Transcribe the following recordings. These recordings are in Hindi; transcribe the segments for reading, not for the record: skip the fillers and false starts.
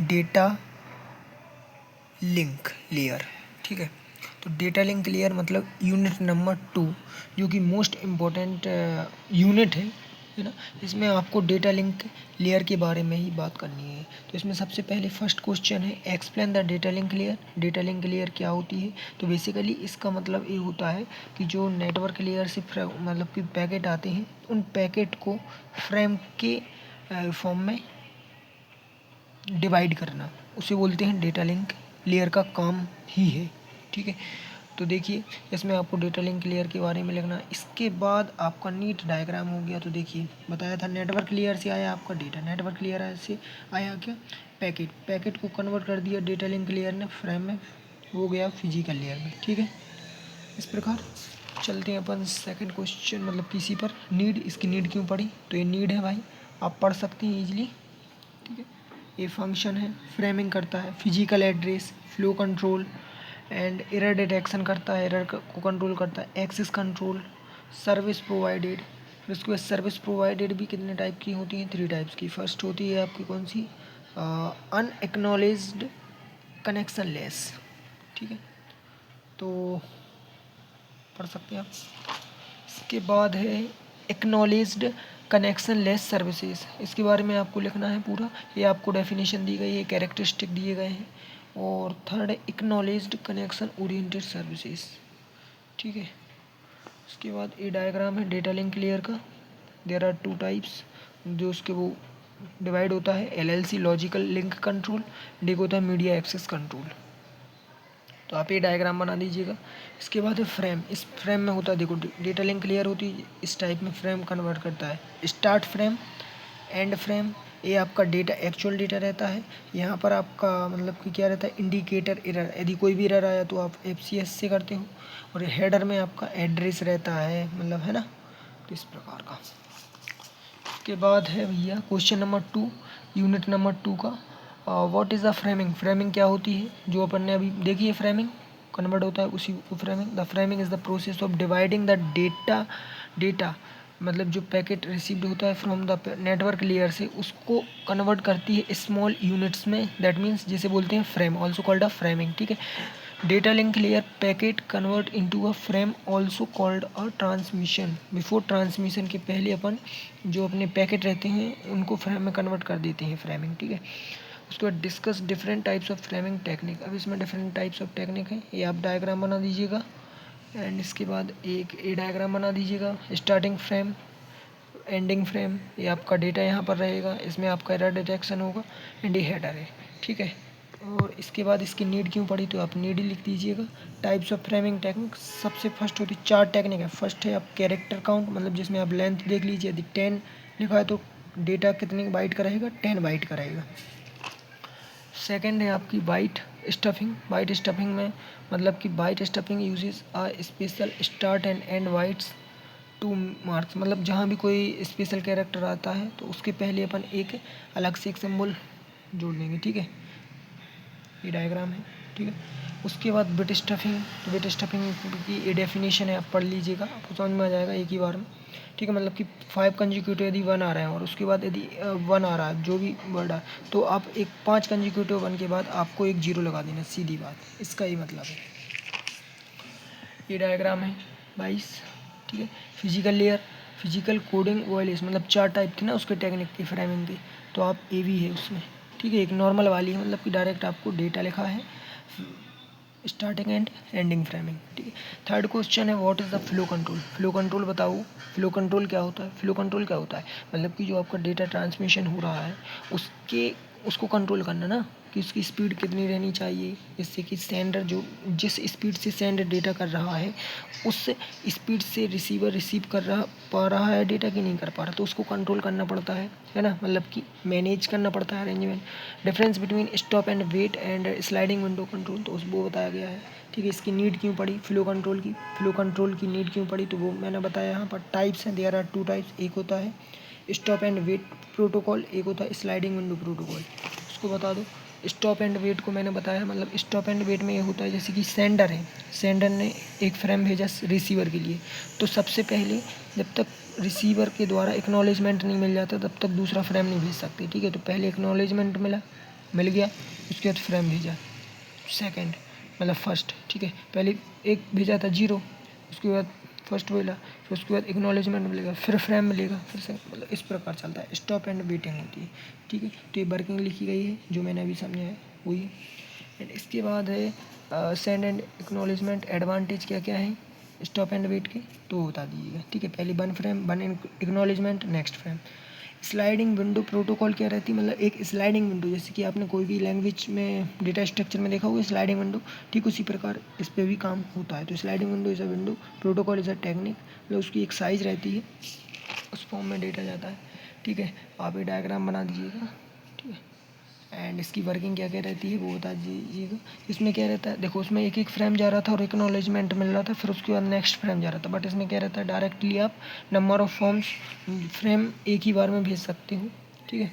Data link layer. ठीक है, तो डेटा लिंक लेयर मतलब यूनिट नंबर 2, जो कि मोस्ट इम्पोर्टेंट यूनिट है ना। इसमें आपको डेटा लिंक लेयर के बारे में ही बात करनी है। तो इसमें सबसे पहले फर्स्ट क्वेश्चन है, explain the data link layer. Data link layer क्या होती है? तो बेसिकली इसका मतलब ये होता है कि जो नेटवर्क लेयर से मतलब कि पैकेट आते हैं, उन पैकेट को फ्रेम के फॉर्म में डिवाइड करना, उसे बोलते हैं डेटा लिंक लेयर का काम ही है। ठीक है, तो देखिए इसमें आपको डेटा लिंक लेयर के बारे में लिखना। इसके बाद आपका नीट डायग्राम हो गया। तो देखिए बताया था नेटवर्क लेयर से आया आपका डेटा, नेटवर्क लेयर से आया क्या? पैकेट, पैकेट को कन्वर्ट कर दिया डेटा लिंक लेयर ने फ्रेम में, हो गया फिजिकल लेयर में। ठीक है, इस प्रकार चलते हैं अपन सेकंड क्वेश्चन मतलब किसी पर। नीड, इसकी नीड क्यों पड़ी? तो ये नीड है भाई, आप पढ़ सकते हैं ईजिली। ठीक है, ये फंक्शन है, फ्रेमिंग करता है, physical address, flow control and error detection करता है, एरर को कंट्रोल करता है, एक्सेस कंट्रोल, सर्विस प्रोवाइडेड। फिर उसके बाद सर्विस प्रोवाइडेड भी कितने टाइप की होती हैं? 3 टाइप्स की। फर्स्ट होती है आपकी कौन सी? अनएक्नॉलेज्ड कनेक्शन लेस। ठीक है, तो पढ़ सकते हैं आप। इसके बाद है एक्नॉलेज्ड कनेक्शन लेस सर्विसेज, इसके बारे में आपको लिखना है पूरा। ये आपको डेफिनेशन दी गई है, कैरेक्टरिस्टिक दिए गए हैं। और थर्ड है एक्नॉलेज्ड कनेक्शन ओरिएंटेड सर्विसेज। ठीक है, उसके बाद ये डायग्राम है डेटा लिंक लेयर का। देयर आर 2 टाइप्स, जो उसके वो डिवाइड होता है, LLC लॉजिकल लिंक कंट्रोल, एक होता है मीडिया एक्सेस कंट्रोल। तो आप ये डायग्राम बना दीजिएगा। इसके बाद है फ्रेम। इस फ्रेम में होता है, देखो डेटा लिंक क्लियर होती है, इस टाइप में फ्रेम कन्वर्ट करता है। स्टार्ट फ्रेम, एंड फ्रेम, ये आपका डेटा एक्चुअल डेटा रहता है। यहाँ पर आपका मतलब कि क्या रहता है? इंडिकेटर एरर, यदि कोई भी एरर आया तो आप FCS से करते हो। और हेडर में आपका एड्रेस रहता है, मतलब है ना, तो इस प्रकार का। उसके बाद है भैया क्वेश्चन नंबर 2, यूनिट नंबर 2 का, what is the framing. Framing क्या होती है? जो अपन ने अभी देखी है, फ्रेमिंग कन्वर्ट होता है उसी को framing. The framing is the process of dividing the data मतलब जो पैकेट रिसीव्ड होता है फ्रॉम द नेटवर्क लेयर से, उसको कन्वर्ट करती है स्मॉल यूनिट्स में। दैट मीन्स जिसे बोलते हैं frame, also called a framing. ठीक है, data link layer packet convert into a frame, also called a transmission. Before transmission के पहले अपन जो अपने पैकेट रहते हैं उनको फ्रेम में कन्वर्ट कर देते हैं, फ्रेमिंग। ठीक है, उसके बाद discuss different types of framing technique. अब इसमें डिफरेंट टाइप्स ऑफ टेक्निक है, ये आप डायग्राम बना दीजिएगा। एंड इसके बाद एक ए डायग्राम बना दीजिएगा। स्टार्टिंग फ्रेम, एंडिंग फ्रेम, ये आपका डेटा यहाँ पर रहेगा, इसमें आपका एरर डिटेक्शन होगा, एंड ये हेडर है। ठीक है, और इसके बाद इसकी नीड क्यों पड़ी? तो आप नीड ही लिख दीजिएगा। टाइप्स ऑफ फ्रेमिंग टेक्निक, सबसे फर्स्ट होती है 4 टेक्निक है। फर्स्ट है आप कैरेक्टर काउंट, मतलब जिसमें आप लेंथ देख लीजिए, यदि 10 लिखा है तो डेटा कितने बाइट का रहेगा? 10 बाइट का रहेगा। सेकेंड है आपकी बाइट स्टफिंग। बाइट स्टफिंग में मतलब कि byte stuffing uses a special start and end bytes to marks, मतलब जहाँ भी कोई स्पेशल कैरेक्टर आता है तो उसके पहले अपन एक अलग से एक सिंबल जोड़ देंगे। ठीक है, ये डायग्राम है। ठीक है, उसके बाद बिट स्टफिंग। तो बिट स्टफिंग की ये डेफिनेशन है, आप पढ़ लीजिएगा, आपको समझ में आ जाएगा एक ही बार में। ठीक है, मतलब कि 5 कंजिक्यूटिव यदि 1 आ रहा है और उसके बाद यदि 1 आ रहा है जो भी वर्ड आ, तो आप एक 5 कंजिक्यूटिव 1 के बाद आपको एक 0 लगा देना, सीधी बात, इसका ही मतलब है। ये डायग्राम है 22। ठीक है, physical layer, physical coding wireless, मतलब 4 टाइप थी ना उसके टेक्निक की फ्रेमिंग की, तो आप ए भी है उसमें। ठीक है, एक नॉर्मल वाली है, मतलब कि डायरेक्ट आपको डेटा लिखा है, स्टार्टिंग एंड एंडिंग फ्रेमिंग। ठीक है, थर्ड क्वेश्चन है what is the flow control. Flow control बताओ, फ्लो कंट्रोल क्या होता है? फ्लो कंट्रोल क्या होता है? मतलब कि जो आपका डेटा ट्रांसमिशन हो रहा है उसको कंट्रोल करना ना, कि उसकी स्पीड कितनी रहनी चाहिए, जिससे कि सेंडर जो जिस स्पीड से सेंडर डेटा कर रहा है उस स्पीड से रिसीवर रिसीव कर रहा है डेटा कि नहीं कर पा रहा, तो उसको कंट्रोल करना पड़ता है ना, मतलब कि मैनेज करना पड़ता है, arrangement. Difference between stop and wait and sliding window control, तो वो बताया गया है। ठीक है, इसकी नीड क्यों पड़ी फ्लो कंट्रोल की नीड क्यों पड़ी? तो वो मैंने बताया, यहाँ पर टाइप्स हैं, देयर आर 2 टाइप्स। एक होता है स्टॉप एंड वेट प्रोटोकॉल, एक होता है स्लाइडिंग विंडो प्रोटोकॉल। उसको बता दो। स्टॉप एंड वेट को मैंने बताया, मतलब स्टॉप एंड वेट में ये होता है जैसे कि सेंडर है, सेंडर ने एक फ्रेम भेजा रिसीवर के लिए, तो सबसे पहले जब तक रिसीवर के द्वारा एक्नॉलेजमेंट नहीं मिल जाता तब तक दूसरा फ्रेम नहीं भेज सकते। ठीक है, तो पहले एक्नॉलेजमेंट मिला, मिल गया, उसके बाद फ्रेम भेजा सेकंड मतलब फर्स्ट, ठीक है। पहले एक भेजा था 0, उसके बाद फर्स्ट बोला, फिर उसके बाद एक्नॉलेजमेंट मिलेगा, फिर फ्रेम मिलेगा, फिर से मतलब इस प्रकार चलता है, स्टॉप एंड वेटिंग होती है, ठीक है। तो ये वर्किंग लिखी गई है जो मैंने अभी समझा है वही है। एंड इसके बाद है सेंड एंड एक्नॉलेजमेंट। एडवांटेज क्या क्या है स्टॉप एंड वेट के तो बता दीजिएगा, ठीक है। पहले 1 frame 1 acknowledgement next frame. Sliding window protocol क्या रहती है, मतलब एक स्लाइडिंग विंडो, जैसे कि आपने कोई भी लैंग्वेज में डेटा स्ट्रक्चर में देखा होगा स्लाइडिंग विंडो, ठीक उसी प्रकार इस पर भी काम होता है। तो sliding window is a window, protocol is a technique, मतलब उसकी एक साइज़ रहती है, उस फॉर्म में डेटा जाता है, ठीक है। आप ये डायग्राम बना दीजिएगा, ठीक है। एंड इसकी वर्किंग क्या क्या रहती है वो बता दीजिएगा। इसमें क्या रहता है, देखो उसमें एक फ्रेम जा रहा था और एक्नॉलेजमेंट मिल रहा था, फिर उसके बाद नेक्स्ट फ्रेम जा रहा था, बट इसमें क्या रहता है डायरेक्टली आप नंबर ऑफ फॉर्म्स फ्रेम एक ही बार में भेज सकते हो, ठीक है।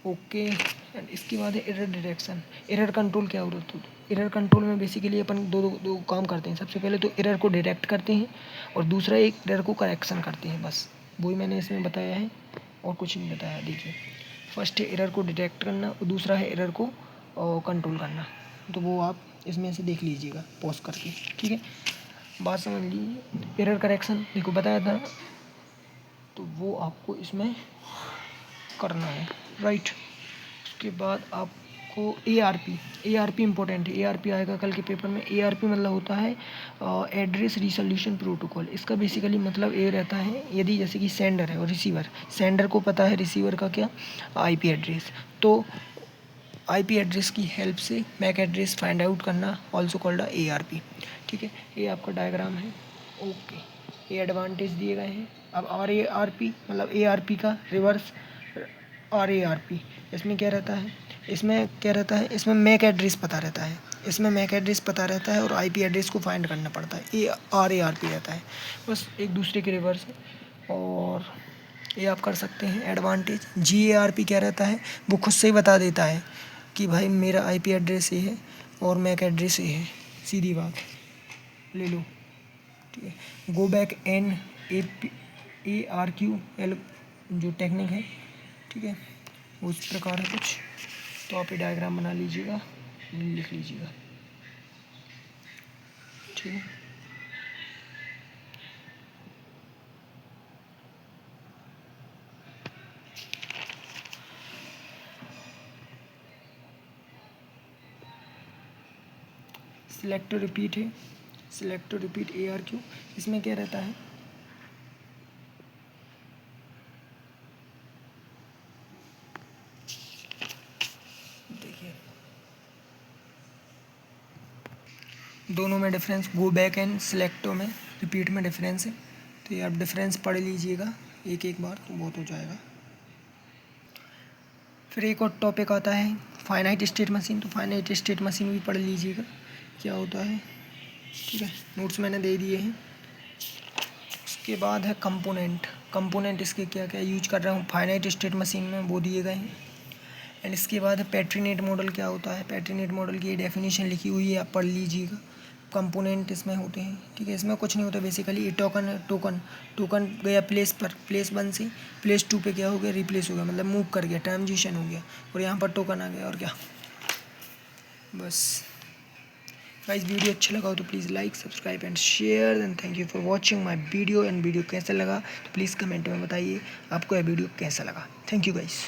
ओके। एंड इसके बाद है एरर डिटेक्शन। एरर कंट्रोल क्या होता है, एरर कंट्रोल में बेसिकली अपन दो काम करते हैं। सबसे पहले तो एरर को डिटेक्ट करते हैं और दूसरा एक एरर को करेक्शन करते हैं, बस वही मैंने इसमें बताया है और कुछ नहीं बताया। देखिए फर्स्ट है एरर को डिटेक्ट करना और दूसरा है एरर को कंट्रोल करना, तो वो आप इसमें से देख लीजिएगा पॉज करके, ठीक है। बात समझ लीजिए। एरर करेक्शन देखो बताया था, तो वो आपको इसमें करना है, राइट। उसके बाद आपको ए आर पी इम्पोर्टेंट है, ए आर पी आएगा कल के पेपर में। ए आर पी मतलब होता है एड्रेस रिसोल्यूशन प्रोटोकॉल। इसका बेसिकली मतलब ये रहता है, यदि जैसे कि सेंडर है और रिसीवर, सेंडर को पता है रिसीवर का क्या आईपी एड्रेस, तो आईपी एड्रेस की हेल्प से मैक एड्रेस फाइंड आउट करना also called a R P, ठीक है। ये आपका डायग्राम है, ओके। ये एडवांटेज दिए गए हैं। अब आर ए आर पी मतलब ए आर पी का reverse R A R P, इसमें क्या रहता है, इसमें क्या रहता है, इसमें मैक एड्रेस पता रहता है, इसमें मैक एड्रेस पता रहता है और आईपी एड्रेस को फाइंड करना पड़ता है। ये आर ए आर पी रहता है, बस एक दूसरे के रिवर्स है। और ये आप कर सकते हैं advantage. G A R P क्या रहता है, वो खुद से ही बता देता है कि भाई मेरा आईपी एड्रेस ये है और मैक एड्रेस ये है, सीधी बात, ले लो, ठीक है। Go back N A R Q L जो टेक्निक है, ठीक है, उस प्रकार है कुछ। तो आप ये डायग्राम बना लीजिएगा, लिख लीजिएगा, ठीक है। सिलेक्ट रिपीट है, सिलेक्ट रिपीट ए आर क्यू, इसमें क्या रहता है, देखिए दोनों में डिफरेंस, गो बैक एंड सिलेक्टो में रिपीट में डिफरेंस है, तो ये आप डिफरेंस पढ़ लीजिएगा एक एक बार तो बहुत हो जाएगा। फिर एक और टॉपिक आता है फाइनाइट स्टेट मशीन, तो फाइनाइट स्टेट मशीन भी पढ़ लीजिएगा क्या होता है, ठीक है, नोट्स मैंने दे दिए हैं। उसके बाद है कंपोनेंट, कंपोनेंट इसके क्या क्या यूज कर रहा हूँ फाइनाइट स्टेट मशीन में वो दिए गए हैं। एंड इसके बाद है पेट्रीनेट मॉडल क्या होता है, पेट्रीनेट मॉडल की डेफिनेशन लिखी हुई है, आप पढ़ लीजिएगा। कंपोनेंट इसमें होते हैं, ठीक है, इसमें कुछ नहीं होता बेसिकली, ये टोकन है, टोकन गया प्लेस पर, प्लेस 1 से प्लेस 2 पे क्या हो गया, रिप्लेस हो गया, मतलब मूव कर गया, ट्रांजिशन हो गया, और यहाँ पर टोकन आ गया, और क्या, बस। गाइस वीडियो अच्छा लगा हो तो please like subscribe and share, and thank you for watching my video. And video कैसा लगा तो प्लीज़ कमेंट में बताइए आपको यह वीडियो कैसा लगा। Thank you guys.